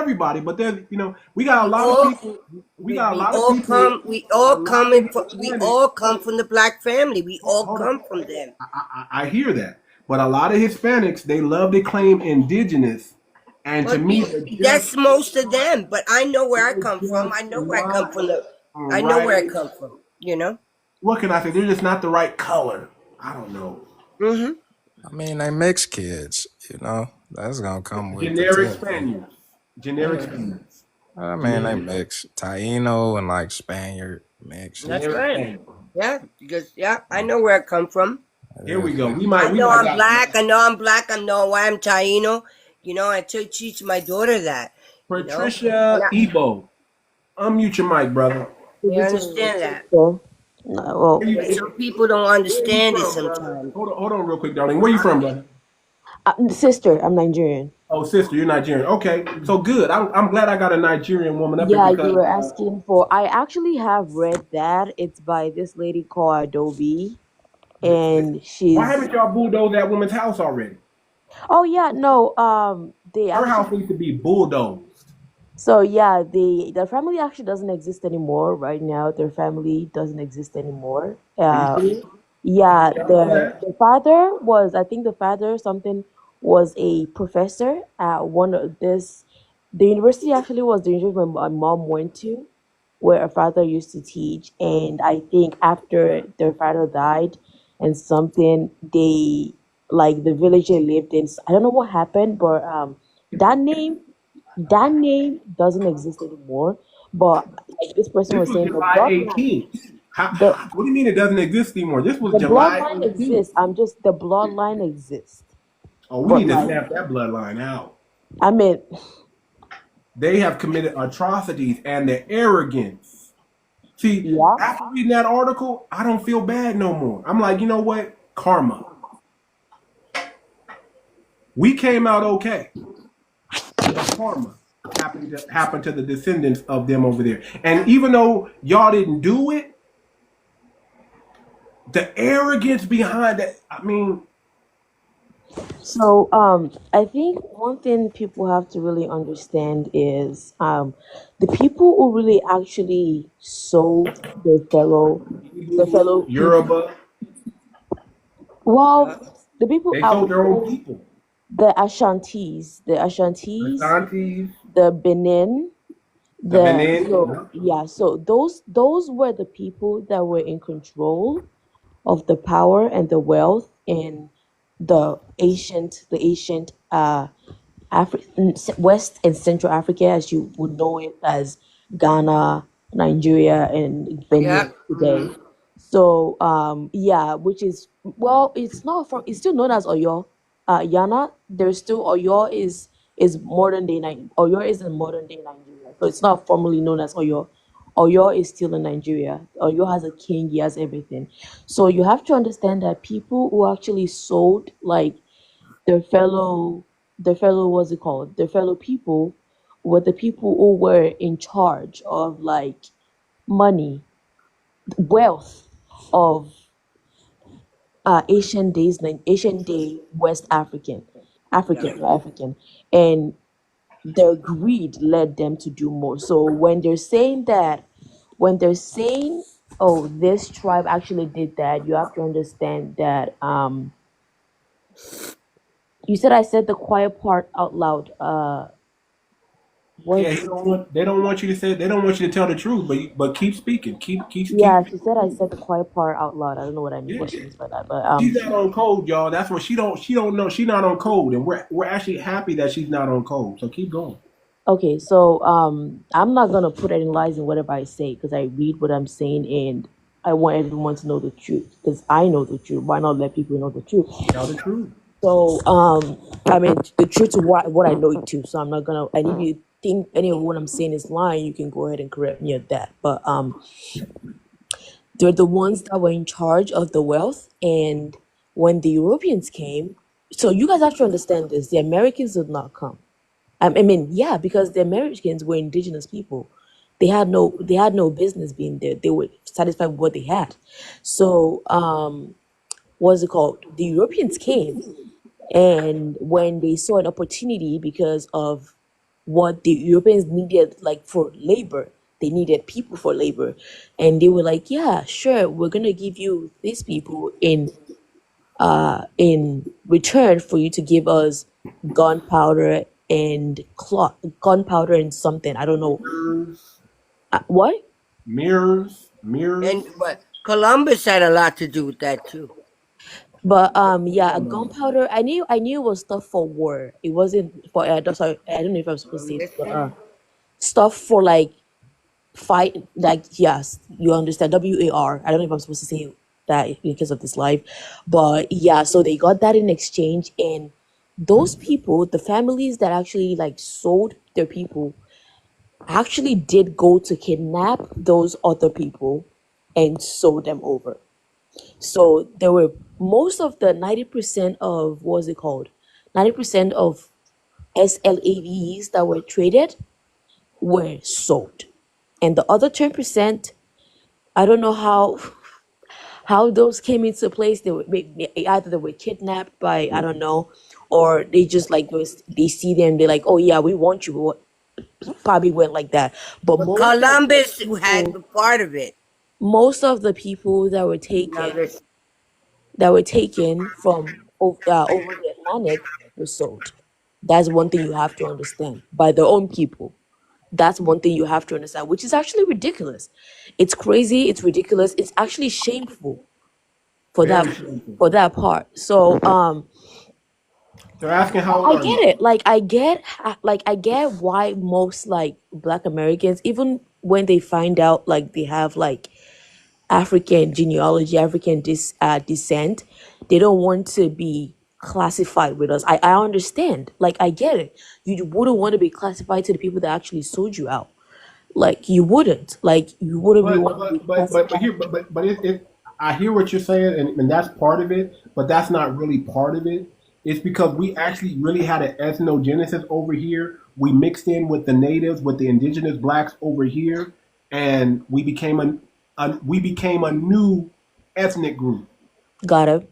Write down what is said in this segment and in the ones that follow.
everybody, but then we got a lot of people. We got a we lot of all people. come. We Hispanics. all come from the black family. We all Hold on. come from them. I hear that, but a lot of Hispanics, they love to claim indigenous, and to But me, they're that's most of them. But I know where I come from. just I know where I come not from. I know where I right. come from. You know. What can I say? They're just not the right color. I don't know. Mm-hmm. I mean, they mixed kids, that's gonna come with the Generic territory. Spaniards. Generic Spaniards. I mean, they Generic, mixed Taino and like Spaniard mixed. That's generic right. Spaniards. Yeah, because I know where I come from. Here we go. We I might. We know might I'm got black. I know I'm black. I know why I'm Taino. I teach my daughter that. And Patricia Ebo. Unmute your mic, brother. you understand that. So, well, Where you, But some people don't where you understand it from, brother? sometimes. Hold on, real quick, darling. Where you from, brother? sister, I'm Nigerian. Oh, sister, you're Nigerian. Okay, so good. I'm glad I got a Nigerian woman up here Yeah, you because were asking for. I actually have read that. It's by this lady called Adobe, and why she's. haven't y'all bulldozed that woman's house already? Oh yeah, no. They Her house actually. needs to be bulldozed. So yeah, their family actually doesn't exist anymore right now. Their family doesn't exist anymore. Are you serious? Yeah, Y'all know that? the father was, I think the father something was a professor at one of this. The university actually was the university my mom went to, where her father used to teach. And I think after their father died, and something they like the village they lived in. I don't know what happened, but that name that name doesn't exist anymore. But like this person This was was saying, the July bloodline, 18th. the What do you mean it doesn't exist anymore? This was the July bloodline 18th. exists. I'm just the bloodline exists. Oh, we But need to like, stamp that bloodline out. I mean, They have committed atrocities and the arrogance. See, yeah. after reading that article, I don't feel bad no more. I'm like, you know what? Karma. We came out okay, but karma happened to the descendants of them over there. And even though y'all didn't do it, the arrogance behind that, I mean, So I think one thing people have to really understand is the people who really actually sold their fellow people. Yoruba, Yeah. Well, the people they I sold would their own say people. the Ashantis, Ashantis, the Benin, the the Benin, so yeah, so those were the people that were in control of the power and the wealth in the ancient West and Central Africa, as you would know it as Ghana, Nigeria, and Yeah. Benin today. Mm-hmm. So yeah, which is, well, it's not from, it's still known as Oyo. Yana, there's still Oyo is modern day Oyo is in modern day Nigeria. So it's not formally known as Oyo. Oyo is still in Nigeria. Oyo has a king, he has everything. So you have to understand that people who actually sold like their fellow what's it called, their fellow people were the people who were in charge of like money, wealth of Asian day West Yeah. African, and their greed led them to do more. So when they're saying, oh, this tribe actually did that, you have to understand that you said I said the quiet part out loud. yeah, What? they don't want you to say, they don't want you to tell the truth, but keep speaking, keep Yeah, she speaking. said I said the quiet part out loud. I don't know Yeah, what she means by that, but she's not on code, y'all. That's what she don't know. She's not on code, and we're actually happy that she's not on code. So keep going. okay. So I'm not gonna put any lies in whatever I say because I read what I'm saying and I want everyone to know the truth because I know the truth. Why not let people know the truth? Tell the truth. So I mean the truth to what I know it too. So I'm not gonna. And if you think any of what I'm saying is lying, you can go ahead and correct me at that. But they're the ones that were in charge of the wealth. And when the Europeans came, so you guys have to understand this: the Americans did not come. I mean, yeah, because the Americans were indigenous people. They had no business being there. They were satisfied with what they had. So, what's it called? The Europeans came, and when they saw an opportunity because of what the Europeans needed, like for labor. They needed people for labor, and they were like, "Yeah, sure, we're gonna give you these people in return for you to give us gunpowder and cloth, gunpowder and something. I don't know Mirrors, what." mirrors. But Columbus had a lot to do with that too. But yeah, a gunpowder. I knew it was stuff for war. It wasn't for. Sorry, I don't know if I'm supposed to say this, but Listen, stuff for like fight. Like yes, you understand. WAR. I don't know if I'm supposed to say that because of this live, but yeah. So they got that in exchange, and those people, the families that actually like sold their people, actually did go to kidnap those other people and sold them over. So there were most of the 90% of what was it called? 90% of SLAVs that were traded were sold. And the other 10%, I don't know how those came into place. Either they were kidnapped by I don't know, or they just like they see them, they're like, oh yeah, we want you. Probably went like that. But but Columbus had the part of it. most of the people Now this, that were taken from over the Atlantic were sold. That's one thing you have to understand by their own people. That's one thing you have to understand, which is actually ridiculous. It's crazy. It's ridiculous. It's actually shameful for that Very shameful. for that part. So They're asking how I old are get you? it. I get why most like Black Americans, even when they find out like they have like African genealogy, African descent, they don't want to be classified with us. I understand. Like I get it. You wouldn't want to be classified to the people that actually sold you out. Like you wouldn't. Like you wouldn't be But want to be but but but but classified. here but I hear what you're saying, and that's part of it, but that's not really part of it. It's because we actually really had an ethnogenesis over here. We mixed in with the natives, with the indigenous blacks over here, and we became a new ethnic group. Got it.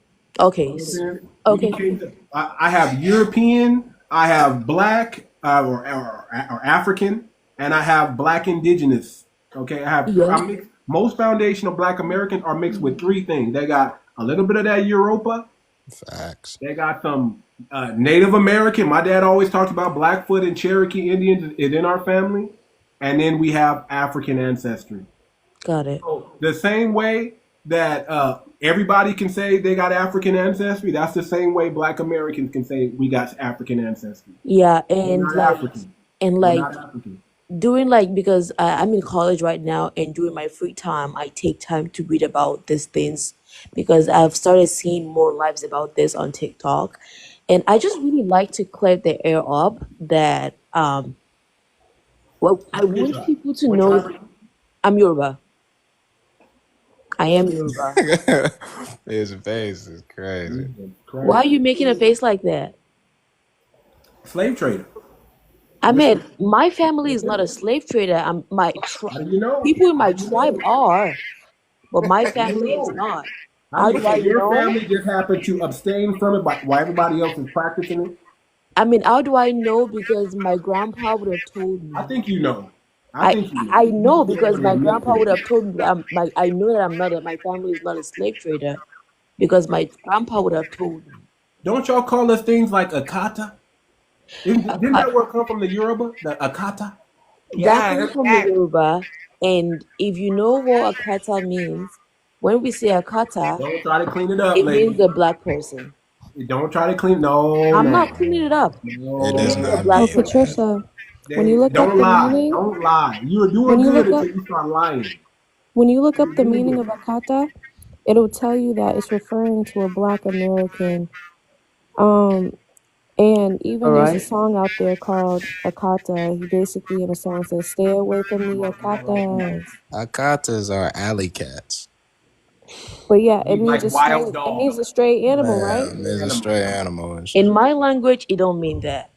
You Okay. know what I'm saying? We Okay. became. I have European, I have black or African, and I have black indigenous. Okay, I have. Yes. I mix, most foundational Black Americans are mixed with three things. They got a little bit of that Europa. Facts. They got some Native American. My dad always talked about Blackfoot and Cherokee Indians is in our family, and then we have African ancestry. Got it. So the same way that everybody can say they got African ancestry, that's the same way Black Americans can say we got African ancestry. Yeah, We're and not like African. and We're like not African. doing like because I'm in college right now, and during my free time I take time to read about these things because I've started seeing more lives about this on TikTok, and I just really like to clear the air up that well, I What is want that? people to What know tribe are you? I'm Yoruba. I am Yoruba. His face is crazy. Jesus Why Christ. are you making a face like that? Slave trader. I That's mean, it. my family That's is not it. a slave trader. How do you know? People in How my do you know? tribe are, but my How do you family is know? not. How do How you? do So I your know? family just happened to abstain from it while everybody else is practicing it? I mean, how do I know? Because my grandpa would have told I me. think you know. I I think you know. I You know just don't because want to my admit grandpa to would it. have told me that I know that I'm not a, my family is not a slave trader because my grandpa would have told me. Don't y'all call us things like akata? Didn't Aka- that word come from the Yoruba? The akata? yeah, That I comes heard from the that. Yoruba, and if you know what akata means, when we say akata, Don't try to clean it up, it means lady. a black person. Don't try to clean. No, I'm no, not cleaning it up. It It does means a not no. black So, mean person. that. Patricia, when you look up Don't the lie. meaning, Don't lie. You are doing when you good look until up you start lying. when you look up You're the doing meaning good. of Akata, it'll tell you that it's referring to a Black American. Um, and All even there's a right. song out there called Akata. He basically in a song says, "Stay away from the Akatas." Akatas are alley cats. But yeah, it He's means like a stray. wild It dog. means a stray animal, right? Yeah, it's a Animal. stray animal and In shit. my language, it don't mean that.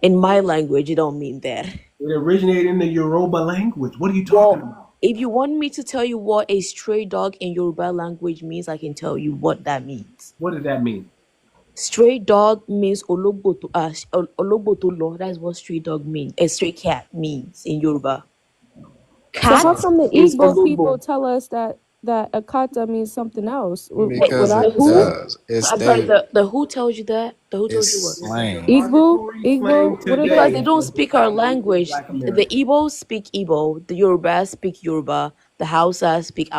In my language, it don't mean that. It originated in the Yoruba language. What are you talking Well, about? if you want me to tell you what a stray dog in Yoruba language means, I can tell you what that means. What does that mean? Stray dog means ologbo to lo. That's what stray dog means. A stray cat means in Yoruba. So how Cat come the is Igbo people ologbo. tell us that akata means something else? Would Because I The it be who? sick? does. It's I'm sorry. they. The who tells you that? The who told you It's what? It's a slang. derogatory slang Igbo, what are Because they? they today don't to speak our describe you as language. Black The American. Igbos speak Igbo. The Yoruba speak Yoruba. The Hausa speak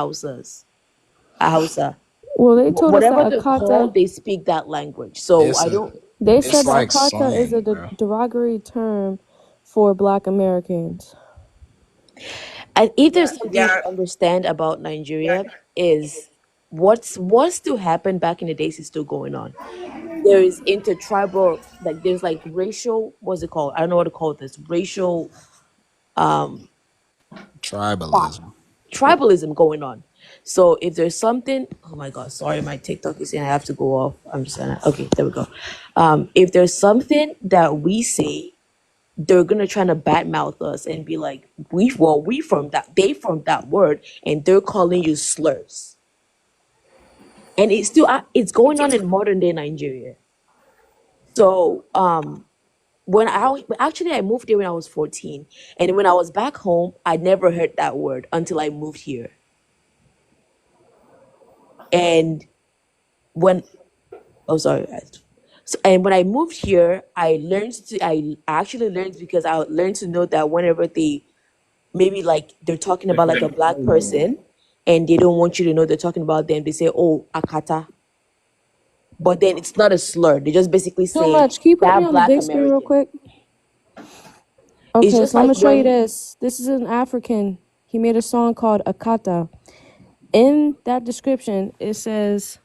Hausa. Well, they told us that Whatever they're akata. called, they speak that language. So It's I a. don't. They It's said that like akata is a slang, bro. derogatory term for Black Americans. And if there's Yeah, something you yeah, should understand about yeah. Nigeria is what still happened back in the days is still going on. There is intertribal, like there's like racial, what's it called? I don't know what to call this. Racial um Tribalism. tribalism going on. So if there's something, oh my god, sorry, my TikTok is saying I have to go off. I'm just gonna, okay, there we go. If there's something that we say, they're gonna try to badmouth us and be like, we from that, they from that word, and they're calling you slurs. And it's still it's going on in modern day Nigeria. So when I moved here when I was 14, and when I was back home, I never heard that word until I moved here. And when oh sorry, so, and when I moved here, I actually learned because I learned to know that whenever they maybe like they're talking They about put like it a in black code. person and they don't want you to know they're talking about them, they say, oh, akata. But then it's not a slur. They're just basically Too saying much. Can you put me that on the black big screen real American. quick? It's Okay, just so I'm like gonna show you when this. This is an African. He made a song called Akata. In that description, it says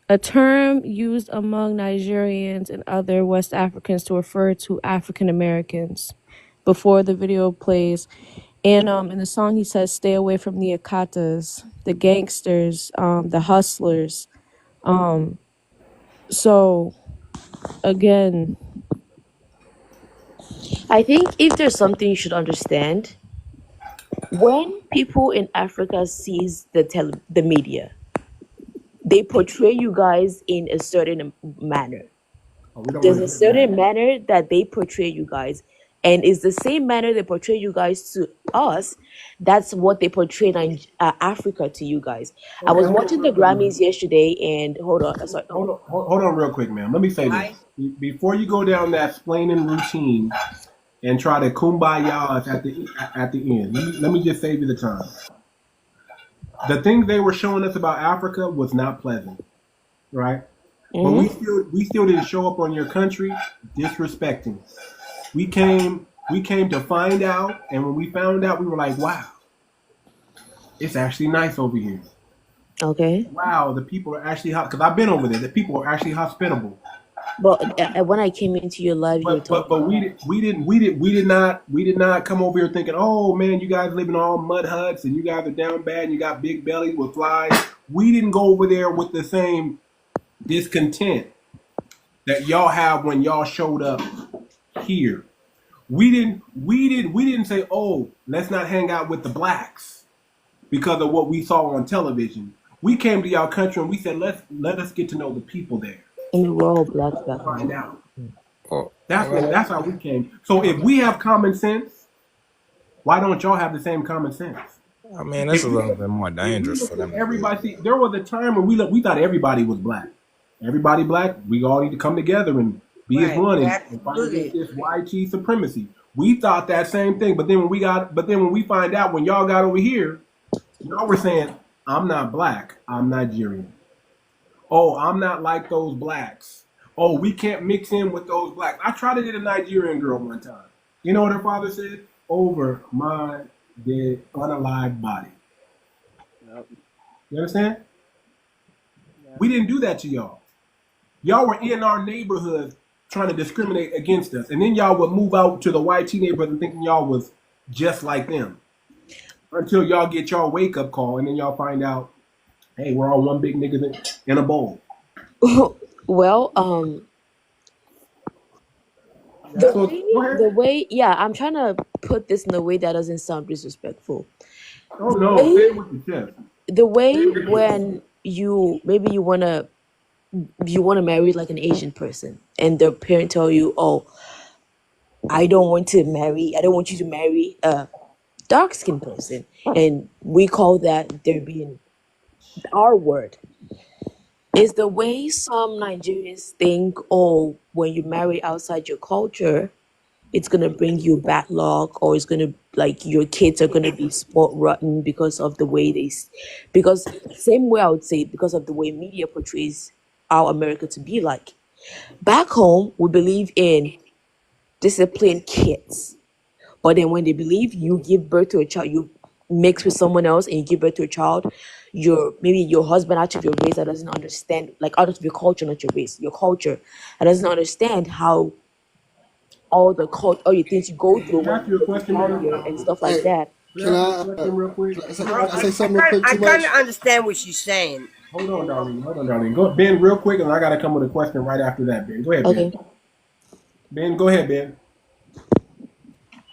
a term used among Nigerians and other West Africans to refer to African Americans. Before the video plays, and in the song he says, "Stay away from the Akatas, the gangsters, the hustlers." So again, I think if there's something you should understand, when people in Africa sees the media, they portray you guys in a certain manner. Oh, we don't There's want a to hear that. certain manner that they portray you guys, and it's the same manner they portray you guys to us. That's what they portray Africa to you guys. I Okay, was hold on watching the real quick, man. Grammys yesterday, and hold on, sorry, Hold on real quick, man. Let me say this. Why? Before you go down that explaining routine and try to kumbaya us at the end, let me just save you the time. The things they were showing us about Africa was not pleasant, right? But hmm we still didn't show up on your country disrespecting. We came to find out, and when we found out, we were like, wow, it's actually nice over here. okay. Wow, the people are actually hot because I've been over there. The people are actually hospitable. But when I came into your live, you were But talking about. we did not come over here thinking, oh man, you guys live in all mud huts and you guys are down bad and you got big bellies with flies. We didn't go over there with the same discontent that y'all have when y'all showed up here. We didn't say, oh, let's not hang out with the blacks because of what we saw on television. We came to y'all country and we said, let us get to know the people there. We were all blacks back Find home. out. Well, That's how we came. So if we have common sense, why don't y'all have the same common sense? I mean, it's If a we little bit more if we dangerous look for them at to do everybody, that. see, there was a time when we thought everybody was black. Everybody black. We all need to come together and be as Right. one and fight against Absolutely. this YG supremacy. We thought that same thing, but then when we find out when y'all got over here, y'all were saying, "I'm not black. I'm Nigerian. Oh, I'm not like those blacks. Oh, we can't mix in with those blacks." I tried to date a Nigerian girl one time. You know what her father said? Over my dead, unalive body. Yep. You understand? Yeah. We didn't do that to y'all. Y'all were in our neighborhood trying to discriminate against us. And then y'all would move out to the YT neighborhood and thinking y'all was just like them. Until y'all get y'all wake up call and then y'all find out, hey, we're all one big nigga in a bowl. Well, Yeah. So go ahead. yeah, I'm trying to put this in a way that doesn't sound disrespectful. Oh The no, say way, it with your chest. the Say way it with your chest. when you maybe you wanna you want to marry like an Asian person, and the parent tell you, "Oh, I don't want you to marry a dark skinned person," and we call that there being our word. Is the way some Nigerians think, oh, when you marry outside your culture, it's gonna bring you bad luck, or it's gonna like your kids are gonna be sport rotten because of the way because same way I would say because of the way media portrays our America to be like. Back home, we believe in disciplined kids, but then when they believe you give birth to a child, you mix with someone else and you give birth to a child, maybe your husband out of your race that doesn't understand, like out of your culture, not your race, your culture, that doesn't understand how all the things you go through Can I when ask you you a get to question, come man? here and stuff like Hey, that. Can can I ask you a I question real quick? can I say something real quick? I Too kind much. of understand what she's saying. Hold on, darling. Hold on, darling. Go, Ben, real quick, and I got to come with a question right after that, Ben. Go ahead, Ben. Okay. Ben, go ahead, Ben.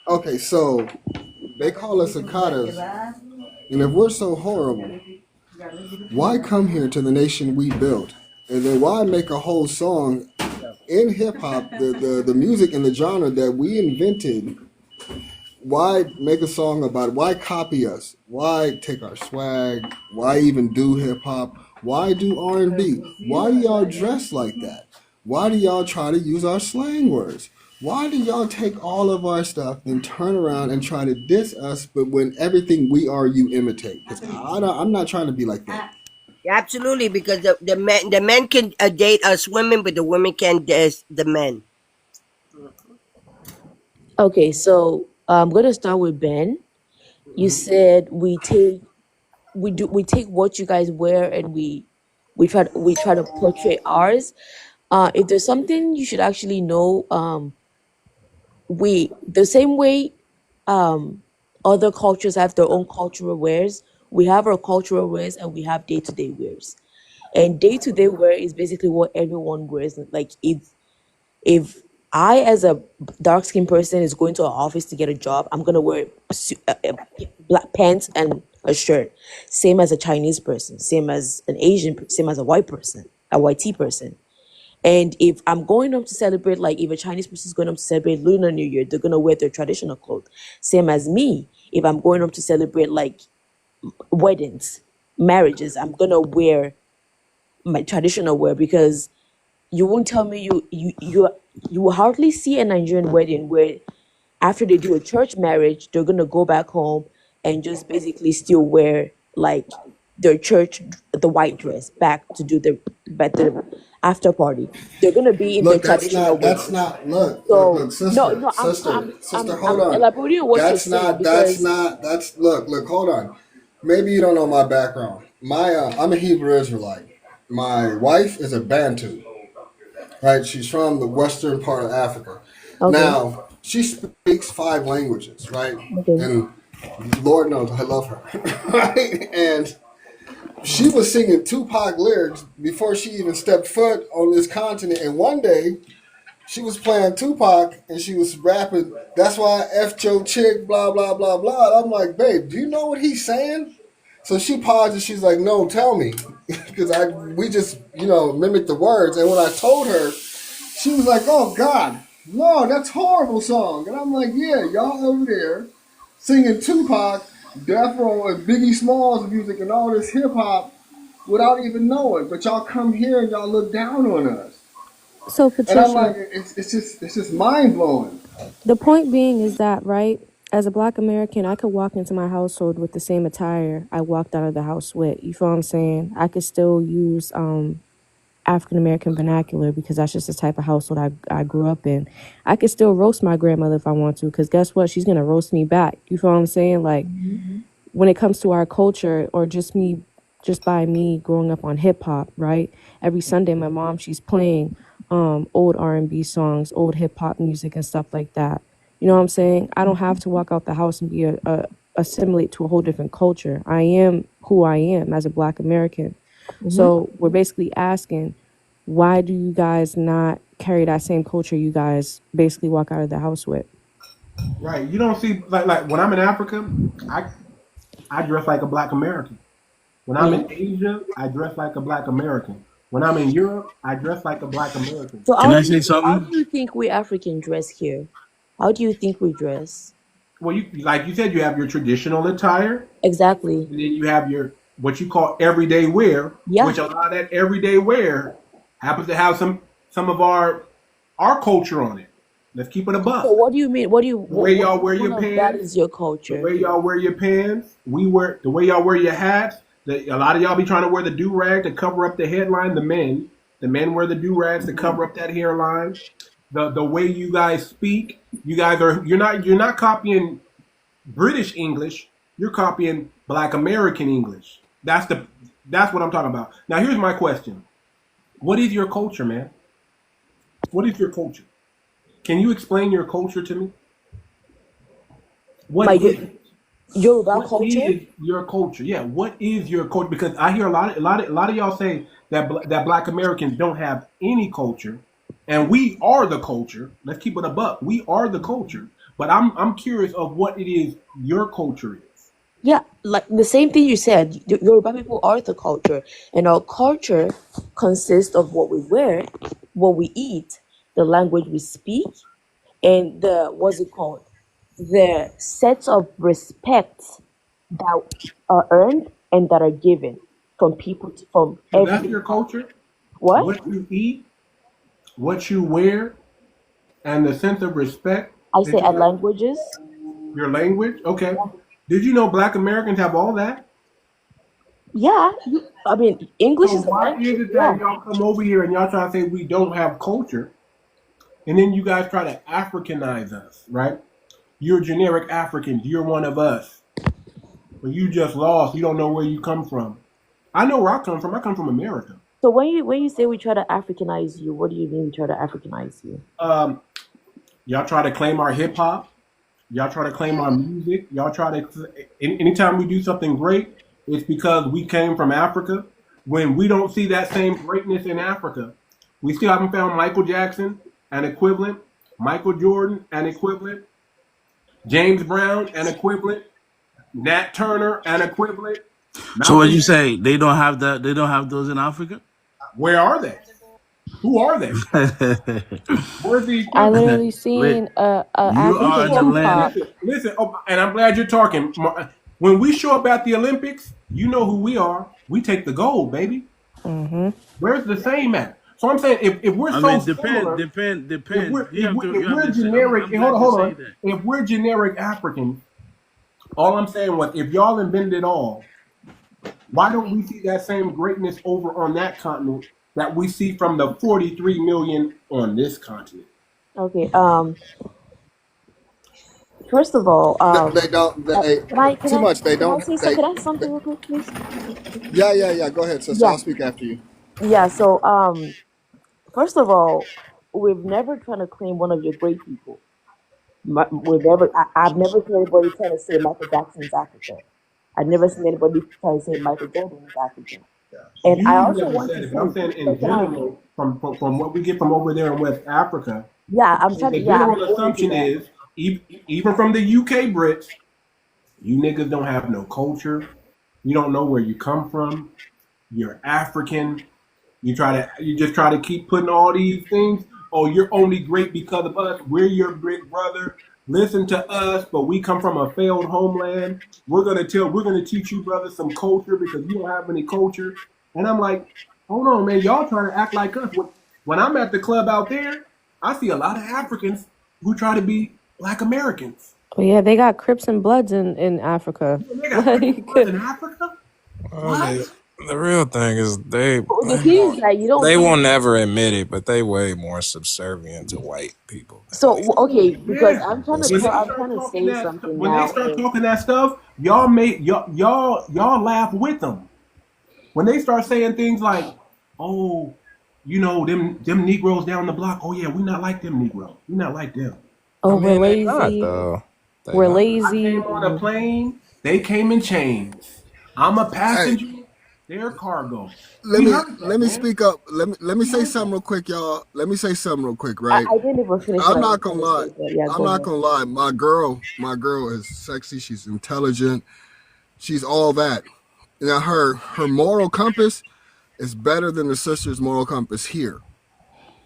Okay, so they call us 𝗏𝗏𝗴𝗵𝘁𝘀𝘀𝗶cie, and if we're so horrible, why come here to the nation we built? And then why make a whole song in hip hop, the music and the genre that we invented? Why make a song about it? Why copy us? Why take our swag? Why even do hip hop? Why do R&B? Why do y'all dress like that? Why do y'all try to use our slang words? Why do y'all take all of our stuff and turn around and try to diss us, but when everything we are, you imitate? Because I'm not trying to be like that. Yeah, absolutely, because the men can date us women, but the women can't date the men. Okay, so I'm gonna start with Ben. You said we take what you guys wear and we try to portray ours. If there's something you should actually know, we the same way other cultures have their own cultural wears, we have our cultural wears and we have day-to-day wears. And day-to-day wear is basically what everyone wears. Like if I, as a dark skinned person, is going to an office to get a job, I'm gonna wear black pants and a shirt. Same as a Chinese person, same as an Asian, same as a white person, a white tea person. And if I'm going up to celebrate, like if a Chinese person is going up to celebrate Lunar New Year, they're gonna wear their traditional clothes. Same as me, if I'm going up to celebrate like weddings, marriages, I'm gonna wear my traditional wear because you won't tell me you will hardly see a Nigerian wedding where after they do a church marriage, they're gonna go back home and just basically still wear like their church the white dress back to do the after party. They're gonna be in their Look, traditional that's weddings. not, look, So no, sister, no, sister, hold I'm on. elaborating on what you're saying because Look, hold on. Maybe you don't know my background. I'm a Hebrew Israelite. My wife is a Bantu, right? She's from the western part of Africa. okay, Now, she speaks 5 languages, right? okay. And Lord knows I love her, right? And she was singing Tupac lyrics before she even stepped foot on this continent. And one day, she was playing Tupac and she was rapping, that's why I F your chick, blah, blah, blah, blah. And I'm like, babe, do you know what he's saying? So she paused and she's like, no, tell me. Because we just, mimicked the words. And when I told her, she was like, oh, God, no, that's a horrible song. And I'm like, yeah, y'all over there singing Tupac, Death Row, and Biggie Smalls music and all this hip hop without even knowing. But y'all come here and y'all look down on us. So And I'm Patricia, like, it's just mind blowing. the point being is that, right, as a black American, I could walk into my household with the same attire I walked out of the house with. You feel what I'm saying? I could still use African American vernacular because that's just the type of household I grew up in. I could still roast my grandmother if I want to, because guess what? She's gonna roast me back. You feel what I'm saying? Like when it comes to our culture, or just by me growing up on hip hop, right? Every Sunday, my mom, she's playing old R&B songs, old hip hop music and stuff like that. You know what I'm saying? I don't have to walk out the house and be assimilate to a whole different culture. I am who I am as a black American. So we're basically asking, why do you guys not carry that same culture you guys basically walk out of the house with? Right. You don't see like when I'm in Africa, I dress like a black American. When I'm in Asia, I dress like a black American. When I'm in Europe, I dress like a black American. So Can how I do say how something? do you think we African dress here? How do you think we dress? Well, you like you said, you have your traditional attire, Exactly. and then you have your what you call everyday wear, Yeah. which a lot of that everyday wear happens to have some of our culture on it. Let's keep it a So buck. what do you mean? What do you The way y'all what wear one your of that pants, is your the culture? way y'all wear your pants, we wear the way y'all wear your hats. A lot of y'all be trying to wear the do rag to cover up the headline. The men wear the do rags to cover up that hairline. The way you guys speak, you're not copying British English. You're copying Black American English. That's what I'm talking about. Now here's my question: what is your culture, man? What is your culture? Can you explain your culture to me? My What is it? Yoruba What culture? is your culture? Yeah, what is your culture? Because I hear a lot of y'all say that that Black Americans don't have any culture, and we are the culture. Let's keep it a buck. We are the culture. But I'm curious of what it is your culture is. Yeah, like the same thing you said. Yoruba people are the culture, and our culture consists of what we wear, what we eat, the language we speak, and the what's it called? The sets of respect that are earned and that are given from people from So that's every your culture. what? What you eat, what you wear, and the sense of respect I say that you our have. languages. Your language. Okay. Did you know Black Americans have all that? Yeah, I mean English So is a why is language. it Yeah. that y'all come over here and y'all try to say we don't have culture, and then you guys try to Africanize us, right? You're generic Africans. You're one of us, but you just lost. You don't know where you come from. I know where I come from. I come from America. So when you say we try to Africanize you, what do you mean we try to Africanize you? Um, y'all try to claim our hip hop. Y'all try to claim our music. Y'all try to. Anytime we do something great, it's because we came from Africa. When we don't see that same greatness in Africa, we still haven't found Michael Jackson an equivalent, Michael Jordan an equivalent, James Brown an equivalent, Nat Turner an equivalent, So what Malcolm you X. say? They don't have that. They don't have those in Africa. Where are they? Who are they? Where's the I equivalent? literally Wait, seen a you are African the land. Tupac. Listen. Oh, and I'm glad you're talking. When we show up at the Olympics, you know who we are. We take the gold, baby. Hmm. Where's the same at? So I'm saying if we're I so mean, similar, depend. if You have we're to say. I'm, generic, I'm hold glad on, you hold say on. that. If we're generic Africans, all I'm saying was if y'all invented it all, why don't we see that same greatness over on that continent that we see from the 43 million on this continent? Okay. First of all, They don't. They too much. They can I don't. say so? Can I say something real quick, please? Yeah, yeah, yeah. Go ahead, sister. Yeah, I'll speak after you. yeah. So first of all, we've never tried to claim one of your great people. We've never. I've never seen anybody trying to say Michael Jackson is African. I've never seen anybody trying to say Michael Jordan is African. And I You also never want to said it, but I'm say, saying so in can I? general, from what we get from over there in West Africa, Yeah, I'm trying to. the Yeah, I'm general going to assumption that. is even from the UK Brits, you niggas don't have no culture. You don't know where you come from. You're African. You just try to keep putting all these things. Oh, you're only great because of us. We're your big brother. Listen to us, but we come from a failed homeland. We're gonna teach you brothers some culture because you don't have any culture. And I'm like, hold on, man, y'all trying to act like us. When I'm at the club out there, I see a lot of Africans who try to be Black Americans. But yeah, they got Crips and Bloods in Africa. They got Christian Like, blood in Africa. They, What? the real thing is But the thing is that you don't they think won't never admit it, but they way more subservient to white people than so. black. Okay, because Yeah. That's When they I'm start trying to talking say that, something when they now. start And talking that stuff, y'all laugh with them. When they start saying things like, "Oh, you know them Negroes down the block. Oh yeah, we not like them Negroes. We not like them." I oh, we're mean, they not lazy. though. They We're not. I came lazy. on a plane. They came in chains. I'm a Hey, passenger. They're cargo. We heard let that, me man. speak up. Let me We say heard something that. real quick, y'all. Let me say something real quick, right? I didn't even finish what I'm I was not gonna trying to lie. say. But yeah, I'm go not ahead. gonna lie. My girl is sexy. She's intelligent. She's all that. Now her moral compass is better than the sister's moral compass here.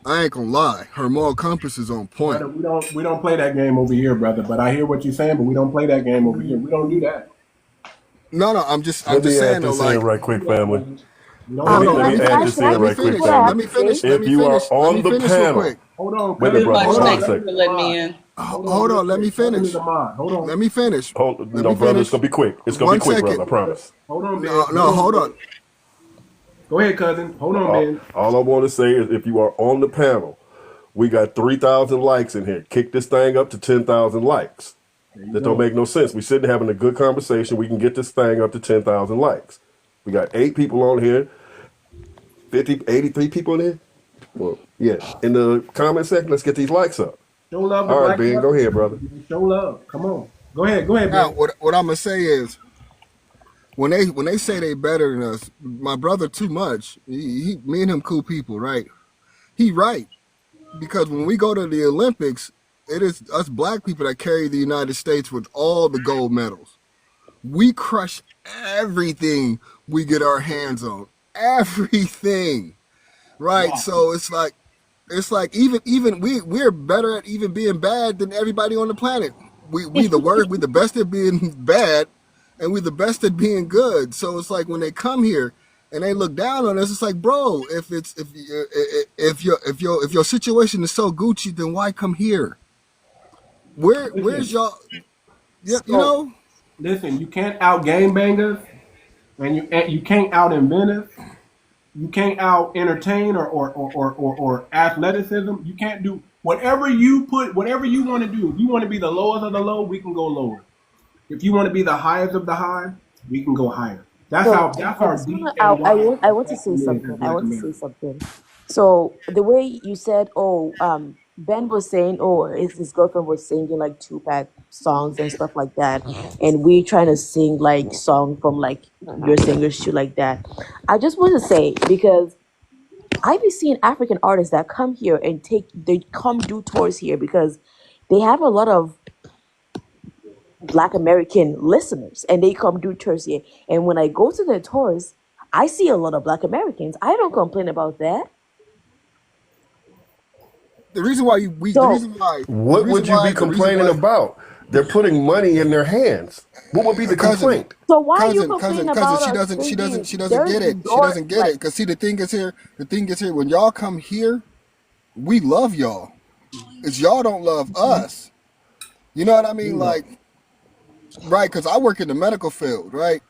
I ain't gonna lie, her moral compass is on point. Brother, we don't play that game over here, brother. But I hear what you're saying, but we don't play that game over here. We don't do that. No, I'm just Let me saying add though, this in like, right quick, family. hold on, Let me add this in right quick, family. let me finish If you are on the real panel, quick. Hold on, wait a minute, brother. Hold Hold on on. a Thank you for second. letting me in. Hold on, let me finish. Hold on. Let me finish. No, brother, it's gonna be quick. It's gonna be quick, brother. I promise. Hold on, Ben. No, hold on. Go ahead, cousin. Hold on, Ben. All I want to say is, if you are on the panel, we got 3,000 likes in here. Kick this thing up to 10,000 likes. That don't make no sense. We sitting having a good conversation. We can get this thing up to 10,000 likes. We got 8 people on here. 83 people in here. Well, yeah. In the comment section, let's get these likes up. Show love. All right, Ben, go ahead, brother. Show love. Come on. Go ahead, Now, Ben. what I'm gonna say is, when they say they better than us, my brother Too Much, me and him cool people, right? He right, because when we go to the Olympics, it is us black people that carry the United States with all the gold medals. We crush everything we get our hands on, everything, right? Wow. So it's like even we're better at even being bad than everybody on the planet. We the best at being bad, and we're the best at being good. So it's like when they come here and they look down on us, it's like, bro, if your situation is so Gucci, then why come here? Where's y'all? You know? Listen, you can't out game bangers, and you can't out invent us. You can't out entertain or athleticism. You can't do whatever you want to do. If you want to be the lowest of the low, we can go lower. If you want to be the highest of the high, we can go higher. That's our deep. I want to say something. So the way you said, Ben was saying, his girlfriend was singing like Tupac songs and stuff like that, and we trying to sing like song from like your singers too, like that. I just want to say, because I've been seeing African artists that come here and they come do tours here because they have a lot of Black American listeners, and they come do tours here. And when I go to their tours, I see a lot of Black Americans. I don't complain about that. The reason why what would you be complaining about? They're putting money in their hands. What would be the complaint? So why are you complaining about she doesn't get it. She doesn't get it. Because see, the thing is here, when y'all come here, we love y'all. It's y'all don't love us. You know what I mean? Like, right, because I work in the medical field, right?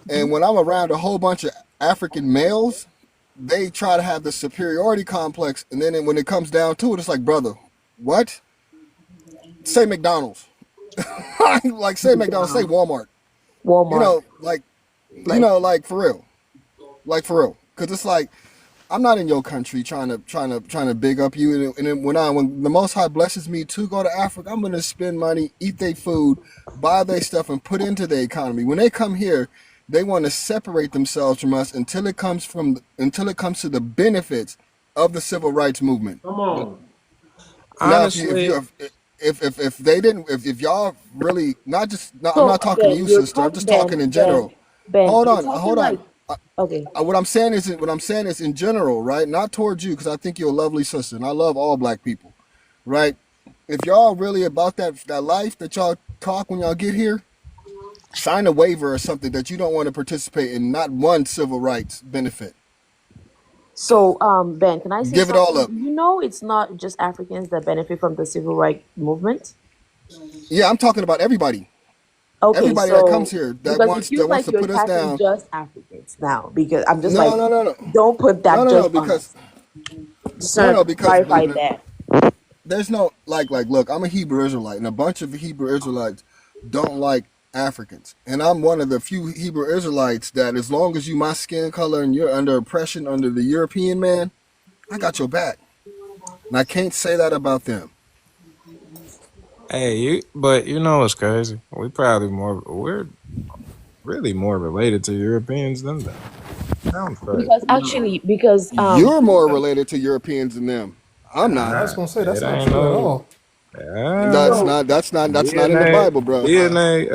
And when I'm around a whole bunch of African males, they try to have the superiority complex, and then when it comes down to it, it's like, brother, what? Say McDonald's. Like, say McDonald's, say Walmart. You know, like for real. Like for real. Because it's like, I'm not in your country trying to big up you. And then when the Most High blesses me to go to Africa, I'm gonna spend money, eat their food, buy their stuff, and put into the economy. When they come here, they want to separate themselves from us until it comes to the benefits of the civil rights movement. Come on. Honestly, now, if y'all really I'm not talking to you, sister. I'm just talking in general. Ben, hold on. Okay. What I'm saying is in general, right? Not towards you, because I think you're a lovely sister, and I love all black people, right? If y'all really about that life that y'all talk when y'all get here, sign a waiver or something that you don't want to participate in not one civil rights benefit. So, Ben, can I say give it all up? You know, it's not just Africans that benefit from the civil rights movement. Yeah, I'm talking about everybody. Okay, everybody that comes here that wants to put us down. Just Africans now, because I'm just no. Don't put that because clarify that. There's no like look, I'm a Hebrew Israelite, and a bunch of Hebrew Israelites don't like Africans, and I'm one of the few Hebrew Israelites that, as long as you my skin color and you're under oppression under the European man, I got your back, and I can't say that about them. Hey, but you know what's crazy? We're really more related to Europeans than them. Sounds crazy. Because you're more related to Europeans than them. I'm not. I was gonna say that's not true at all. That's not in the Bible, bro. DNA,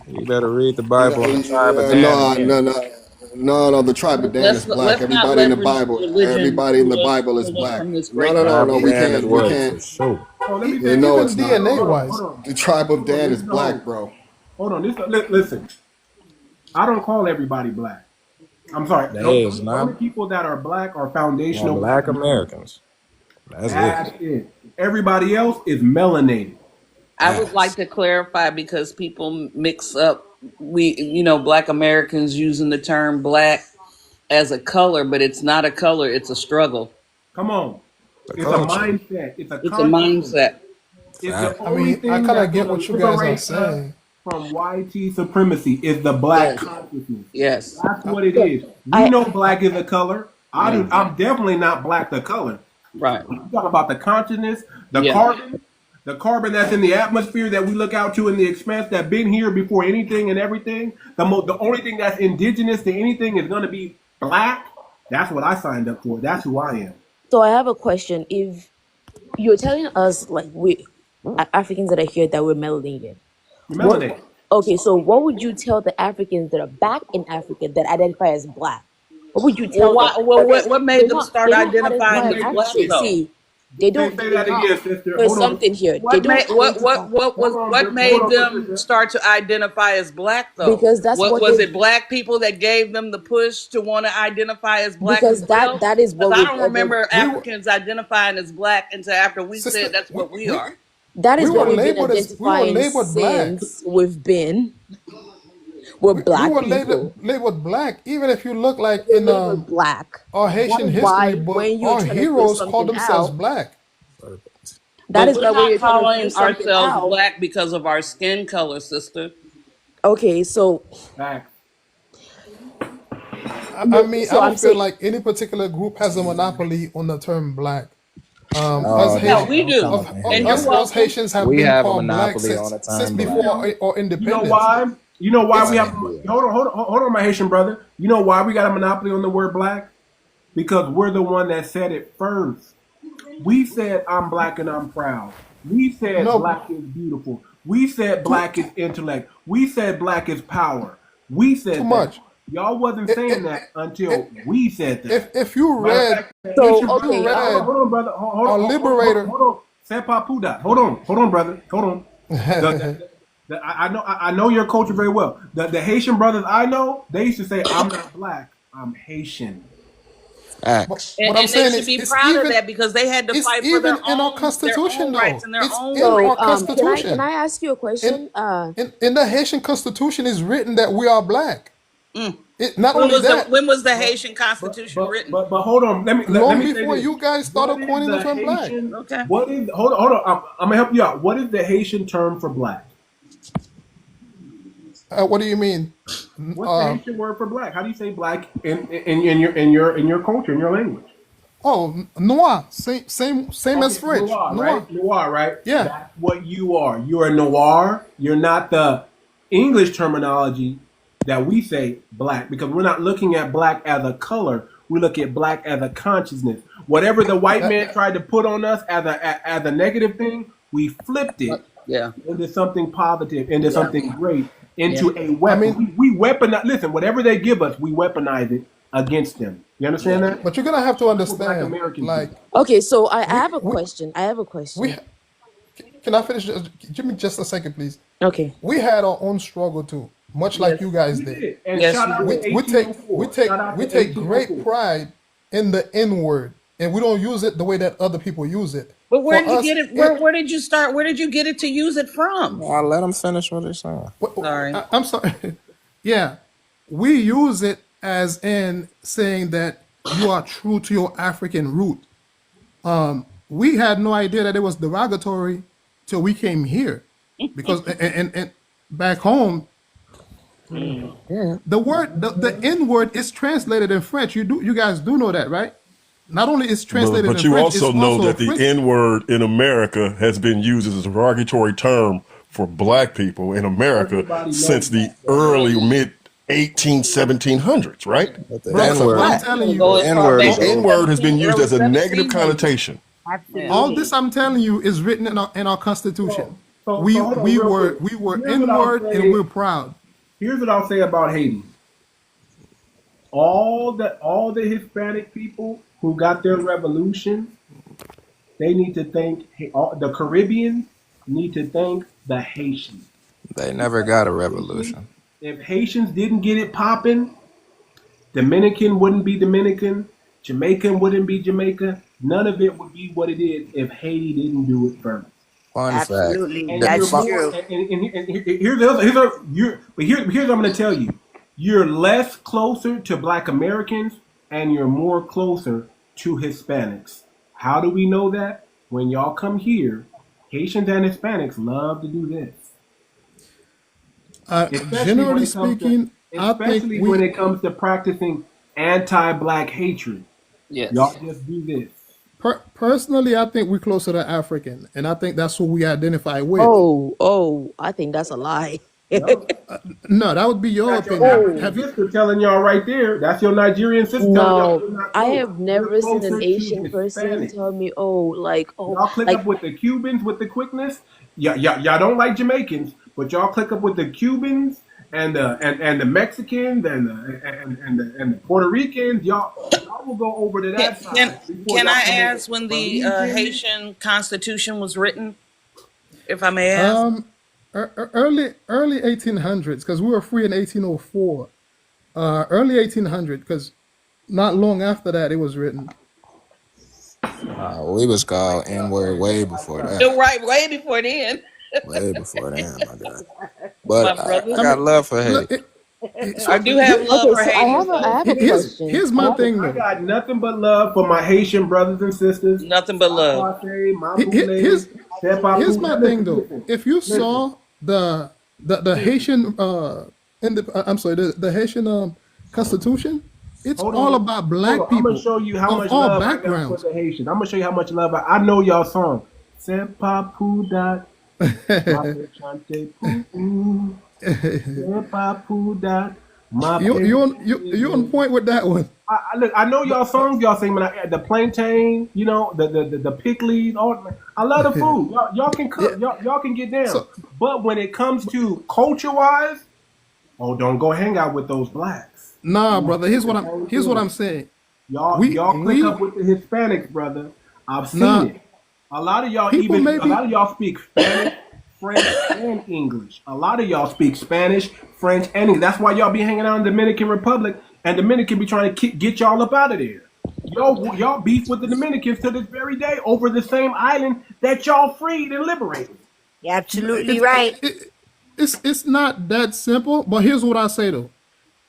you better read the Bible. No. No, the tribe of Dan is black. Let's not Everybody in the leverage Bible, religion everybody in the to Bible is pull us black. from this No, great no, no, Tribe no. of We Dan is can't. We white can't. for sure. Oh, let me Yeah, say, no, even it's not. DNA Hold wise. The tribe of Dan is Listen, black, bro. Hold on. Listen. I don't call everybody black. I'm sorry. They is The only not people that are black are well, foundational black black Americans. Americans. That's That's it. it. Everybody else is melanated. I would like Facts. to clarify because people mix up black Americans using the term black as a color, but it's not a color, it's a struggle. Come on. The It's a culture. mindset. It's a It's a consciousness. mindset. It's the Fact. I only mean, I thing kind of that's get going what to you guys are liberate us saying. from YT supremacy is the black Yes. consciousness. Yes. That's what it is. We I know black is a color. I'm definitely not black the color. Right. You talk about the consciousness, the Yeah. carbon that's in the atmosphere that we look out to in the expanse that been here before anything and everything. The only thing that's indigenous to anything is going to be black. That's what I signed up for. That's who I am. so I have a question. If you're telling us like we Africans that are here that we're melanated, what? Melanated. Okay, so what would you tell the Africans that are back in Africa that identify as black? What would you Well, tell them? what made them start They don't identifying identify as as black African. though? See, they Say, don't. say that again, sister. There's Hold on. something here. They What don't made identify what made Hold on, them Patricia. start to identify as black though? because that's What what was they it? Black people that gave them the push to want to identify as black as because well? that is Because what I we've don't ever remember We were, Africans identifying as black until after we sister, said that's what we are. that we is were what we've been labeled as we were identifying labeled black. since we're We black were people. labeled black. Even if you look like We're in labeled black. our That Haitian is history why book, when you're our trying to put heroes called something themselves out, black. that But is we're why when not you're trying to put calling something ourselves out. black because of our skin color, sister. Okay, so Facts. I mean, I so I'm don't feel saying like any particular group has a monopoly on the term black. Us Oh, Yeah, Haitian, we don't come do. up in And here you're with us that. welcome. Haitians have We been have a called black monopoly on the since term before black. our You know independence. why? You know why It's we I have? ain't do it. Hold on, my Haitian brother. You know why we got a monopoly on the word black? Because we're the one that said it first. We said I'm black and I'm proud. We said no black is beautiful. We said too black is intellect. We said black is power. We too said that. much. Y'all wasn't I- saying I- that until we said that. if you Matter of read fact, so Haitian if you brother, okay. read hold on, brother. our liberator, Hold on. Sepa Puda. Hold on, brother. Hold on. I know your culture very well. The Haitian brothers I know, they used to say, "I'm not black, I'm Haitian." Facts. what And, I'm and they saying should is be proud of that because they had to it's fight for even in our their constitution own rights though. and their It's own in So our freedom. can I constitution. ask you a In question? in the Haitian constitution is written that we are black. Mm. It not only that, When was the But Haitian Constitution but written? but hold on. Let long me say before this. you guys What started is coining the the term black. Haitian? Okay. What is? Hold on. I'm gonna help you out. What is the Haitian term for black? What do you mean? What's the Haitian word for black? How do you say black in your culture in your language? Oh, noir. Same as Okay, French. noir, Noir. right? Noir, right? Yeah. That's what you are. You're a noir. You're not the English terminology that we say black because we're not looking at black as a color. We look at black as a consciousness. Whatever the white That, man tried to put on us as a negative thing, we flipped it Yeah. into something positive, into Yeah. something great, Yeah. into a I weapon. mean, We weaponize. Listen, whatever they give us, we weaponize it against them. You understand that? but you're gonna have to That's what Black understand. Americans do. Like Okay, so I we have a we question. I have a we question. can I finish? Give me just a second, please. Okay. We had our own struggle too, much like Yes. you guys We did. did. And Yes, shout you out We to did. we take we 1804. take Shout out we to take great 1804. pride in the N word, and we don't use it the way that other people use it. But where For did you us, get it? Where did you start? Where did you get it to use it from? I'll let them finish what they're saying. Sorry. I'm sorry. Yeah, we use it as in saying that you are true to your African root. We had no idea that it was derogatory till we came here, because and back home the N word is translated in French. You guys do know that, right? Not only is translated But in you French, it's also know also a that the French. N word in America has been used as a derogatory term for black people in America Everybody since knows the that. early mid 1700s, right? But the Brother, N what word, I'm telling Go you, as N far word back is The as N over. word has been used early as a negative 1700s. connotation. all Absolutely. this I'm telling you is written in our Constitution. So We hold on we real were quick. we were Here's what I'll inward and say. we're proud. Here's what I'll say about Haiti. all the Hispanic people who got their revolution, they need to thank the Caribbeans need to thank the Haitians. They never got a revolution. If Haitians didn't get it popping, Dominican wouldn't be Dominican, Jamaican wouldn't be Jamaica. None of it would be what it is if Haiti didn't do it first. Fun fact. Absolutely, And that's you're true. more, and here's what I'm going to tell you. You're less closer to Black Americans and you're more closer to Hispanics. How do we know that? When y'all come here, Haitians and Hispanics love to do this. Generally speaking, I think especially when it comes to practicing anti-Black hatred. Yes. Y'all just do this. Personally, I think we're closer to African, and I think that's what we identify with. Oh, I think that's a lie. No, that would be your That's your opinion. African sister telling y'all right there. That's your Nigerian sister telling y'all. You're No, not I close. have never You're seen closer an to Asian person Hispanic. tell me, Y'all click like up with the Cubans with the quickness. Y'all don't like Jamaicans, but y'all click up with the Cubans and the Mexicans and the Puerto Ricans. Y'all will go over to that side. Can I ask when the Haitian Constitution was written, if I may ask? Early 1800s, because we were free in 1804. Early 1800s, because not long after that it was written. We was called N-word way before that. Right, way before then. Way before that, my God. But My I brother. got love for Haiti. Look, I do have love okay, for so I have a Haiti. question. Here's my thing, I though. got nothing but love for my Haitian brothers and sisters. Nothing but love. Here's my thing, though. If you saw the Haitian the Haitian Constitution, it's all about Black people. I'm gonna show you how much all love I got backgrounds. for the Haitians. I'm gonna show you how much love I know y'all song. C'est pas pour dat. You on point with that one. Look, I know y'all songs y'all sing, but the plantain, you know, the pickles. I love the food. Y'all can cook. Y'all can get down. But when it comes to culture wise, don't go hang out with those blacks. Nah, brother. Here's what I'm saying. Y'all click up with the Hispanics, brother. I've seen it. A lot of y'all speak Spanish, French, and English. A lot of y'all speak Spanish, French, and English. That's why y'all be hanging out in the Dominican Republic, and Dominican be trying to get y'all up out of there. Y'all beef with the Dominicans to this very day over the same island that y'all freed and liberated. You're absolutely right. It's not that simple. But here's what I say though: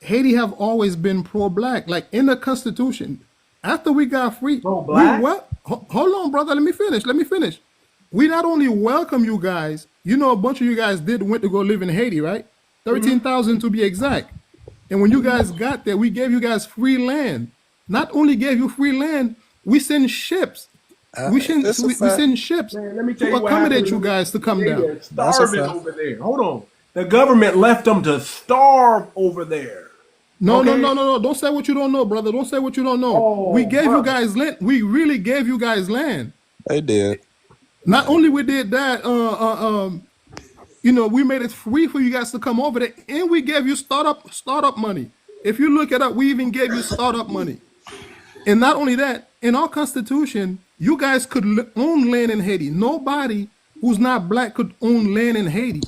Haiti have always been pro-Black. Like in the Constitution, after we got free, pro-Black. Hold on, brother. Let me finish. We not only welcome you guys. You know, a bunch of you guys went to go live in Haiti, right? 13,000 to be exact. And when you guys got there, we gave you guys free land. Not only gave you free land, we send ships. We send ships to accommodate you guys to come down. Starving over there. Hold on. The government left them to starve over there. No. Don't say what you don't know, brother. Don't say what you don't know. We gave you guys land. We really gave you guys land. They did. Not only we did that, we made it free for you guys to come over there, and we gave you startup money. If you look it up, we even gave you startup money. And not only that, in our Constitution, you guys could own land in Haiti. Nobody who's not Black could own land in Haiti.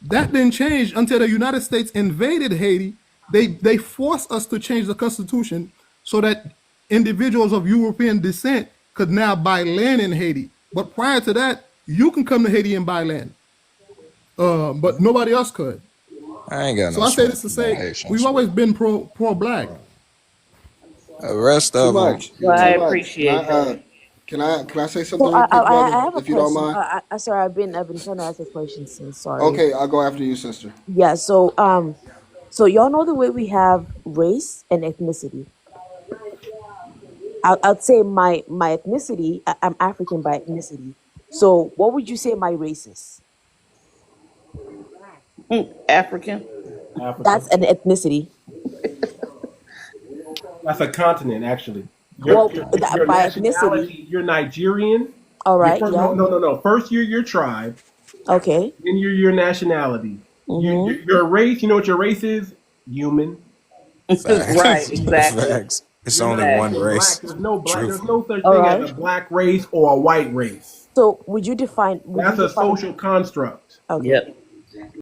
That didn't change until the United States invaded Haiti. They forced us to change the Constitution so that individuals of European descent could now buy land in Haiti. But prior to that, you can come to Haiti and buy land. But nobody else could. I ain't got no. So I say this to say, we've always been pro-Black. The rest of them. I appreciate that. Can I say something So real quick, brother, I have a if you don't question. mind? Sorry, I've been trying to ask a question since. Sorry. Okay, I'll go after you, sister. Yeah. So y'all know the way we have race and ethnicity. I'd say my ethnicity. I'm African by ethnicity. So what would you say my race is? African. That's an ethnicity. That's a continent, actually. Well, Your by nationality, ethnicity. you're Nigerian. All right. No. First you're your tribe. Okay. Then you're your nationality. Your race, you know what your race is? Human. Right, Facts. exactly. Facts. It's You're only not one Exactly. saying black. race. There's no black. There's Truthfully. no such All thing as right. a black race or a white race. So would you define? Would you That's a define? social construct. Okay. Yep.